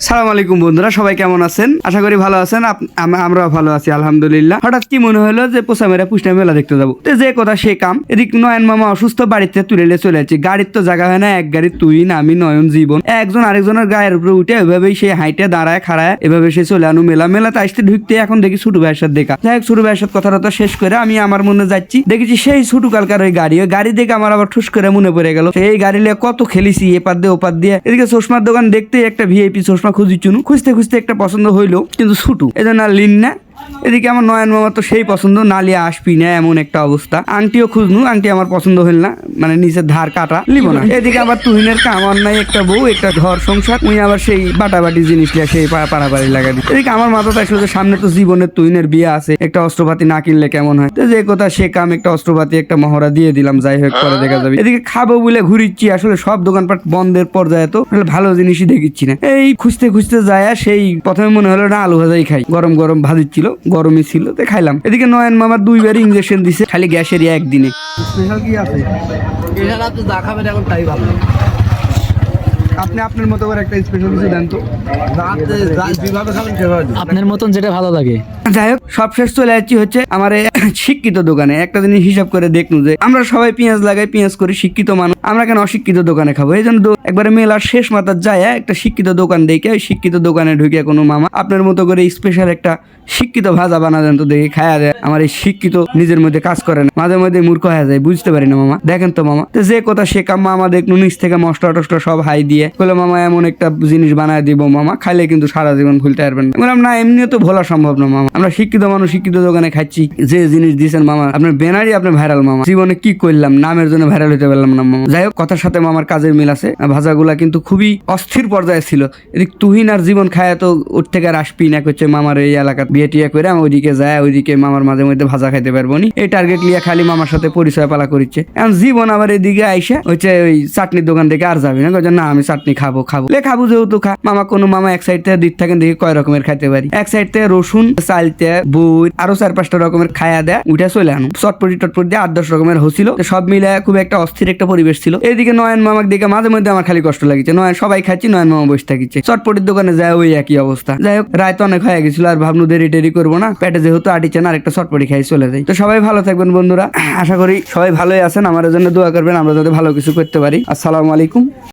সালাম আলাইকুম বন্ধুরা, সবাই কেমন আছেন? আশা করি ভালো আছেন। আমরাও ভালো আছি আলহামদুলিল্লাহ। হঠাৎ কি মনে হলো যে পোষা মেরা পুষ্টা মেলা দেখতে যাবো। তো যে কথা সে কাম। এদিক নয়ন মামা অসুস্থ, বাড়িতে তুলে চলে যাচ্ছে। গাড়ির তো জায়গা হয় না, এক গাড়ি তুই না আমি নয়ন জীবন একজন আরেকজনের গায়ের উপরে উঠে এভাবেই সে হাইটে দাঁড়ায় খাড়ায় এভাবে সে চলে আনু মেলাতে আসতে ঢুকতে এখন দেখি ছোট ভাইয়ের সাথে দেখা। যাই হোক, ছোট ভাইয়ের সাথে কথাটা শেষ করে আমি আমার মনে যাচ্ছি, দেখেছি সেই ছোট কালকার ওই গাড়ি দেখে আমার আবার ঠুস করে মনে পড়ে গেল এই গাড়ি নিয়ে কত খেলেছি এপার দিয়ে ওপার দিয়ে। এদিকে চশমার দোকান দেখতে একটা ভিআইপি চশমা খুঁজতে একটা পছন্দ হইলো, কিন্তু ছুটু এজন্য আর লিন না। এদিকে আমার নয়ন মামা তো সেই পছন্দ, না লিয়া আসবি না এমন একটা অবস্থা। আংটিও খুঁজনু, আংটি আমার পছন্দ হইল না, মানে নিচের ধার কাটা লিব না। এদিকে আবার তুহিনের কামার নাই, একটা বউ একটা ঘর সংসার, উনি আবার সেই বাটাবাটি জিনিস লিয়া সেই পাড়াবাড়ি লাগা দিই। এদিকে আমার মাথাতে আসলে যে সামনে তো জীবনের তুহিনের বিয়ে আছে, একটা অস্ত্রপাতি না কিনলে কেমন হয়। তো যে কথা সে কাম, একটা অস্ত্রপাতি একটা মহড়া দিয়ে দিলাম, যাই হোক পরে দেখা যাবে। এদিকে খাবো বলে ঘুরিচ্ছি, আসলে সব দোকানপাট বন্ধের পর্যায়ে তো ভালো জিনিসই দেখিচ্ছি না। এই খুঁজতে যায় সেই প্রথমে মনে হলো না আলু ভাজাই খাই, গরম ভাজিচ্ছিল, গরমই ছিল তো খাইলাম। এদিকে নয়ন মামার 2বার ইঞ্জেকশন দিছে খালি গ্যাসের একদিনে। স্পেশাল কি আছে? এখন তাই ভালো। আপনি আপনার মতো করে একটা স্পেশাল কিছু দেন তো। আপনার মতন যেটা ভালো লাগে। যাই হোক, সবশেষ চলে যাচ্ছি হচ্ছে আমার শিক্ষিত দোকানে। একটা জিনিস হিসাব করে দেখনু যে আমরা সবাই পেঁয়াজ লাগাই, পেঁয়াজ করি, শিক্ষিত মানুষ, আমরা কেন অশিক্ষিত দোকানে খাবো? এই জন্য একবারে মেলার শেষ মাথার যায় একটা শিক্ষিত দোকান দেখে ওই শিক্ষিত দোকানে ঢুকে কোনো মামা আপনার মতো করে স্পেশাল একটা শিক্ষিত ভাজা বানাতেন তো দেখে খায়া দেয়। আমার এই শিক্ষিত নিজের মধ্যে কাজ করে না, মাঝে মধ্যে মূর্খ হয়ে যায়, বুঝতে পারি না মামা। দেখেন তো মামা, তো যে কথা সে কাম মামা দেখনু নিচ থেকে মশলা টসলা সব হাই দিয়ে বলে মামা এমন একটা জিনিস বানায় দিব মামা, খাইলে কিন্তু সারা জীবন ভুলতে পারবেন না। বললাম না, এমনিও তো ভোলা সম্ভব না মামা, আমরা শিক্ষিত মানুষ, শিক্ষিত দোকানে খাচ্ছি, যে জিনিস দিয়েছেন মামা আপনার ব্যানারই আপনি ভাইরাল মামা। জীবনে কি করলাম, নামের জন্য ভাইরাল হতে পারলাম না মামা। যাই হোক, কথার সাথে মামার কাজের মিল আছে। ভাজাগুলা কিন্তু খুবই অস্থির পর্যায়ে ছিল। এদিক তুহিন আর জীবন খায় তো ওর থেকে আর আসবি না করছে মামার এই এলাকার বিয়ে টিয়া করে আমি ওইদিকে যায়, ওইদিকে মামার মাঝে মধ্যে ভাজা খাইতে পারবো নি, এই টার্গেট লিয়া খালি মামার সাথে পরিচয় পালা করিচ্ছে। এখন জীবন আবার এদিকে আইসা হচ্ছে ওই চাটনির দোকান থেকে আর যাবি না, না আমি চাটনি খাবো খাবো যেহেতু খা মামা। কোনো মামা এক সাইড থেকে দিক থাকেন দেখি কয় রকমের খাইতে পারি। এক সাইড থেকে রসুন চালতে বুট আরো 4-5টা রকমের খায়া দেয়, উঠে চলে আনো চটপটি দিয়ে 8-10 রকমের হচ্ছিল। সব মিলে খুব একটা অস্থির একটা পরিবেশ ছিল। এইদিকে নয়ন মামাকে দেখে মাঝে মধ্যে আমার খালি কষ্ট লাগিছে, নয়ন সবাই খাচ্ছি, নয়ন মামা বসে থাকিচ্ছে। চটপটির দোকানে যায় ওই একই অবস্থা। যাই হোক, রায় তো অনেক হয়ে গেছিল, আর ভাবনু দেরি করবো না, পেটে যেহেতু আটিছে না, আরেকটা চটপটি খাই চলে যাই। তো সবাই ভালো থাকবেন বন্ধুরা, আশা করি সবাই ভালোই আছেন। আমার জন্য দোয়া করবেন আমরা যাতে ভালো কিছু করতে পারি। আসসালামু আলাইকুম।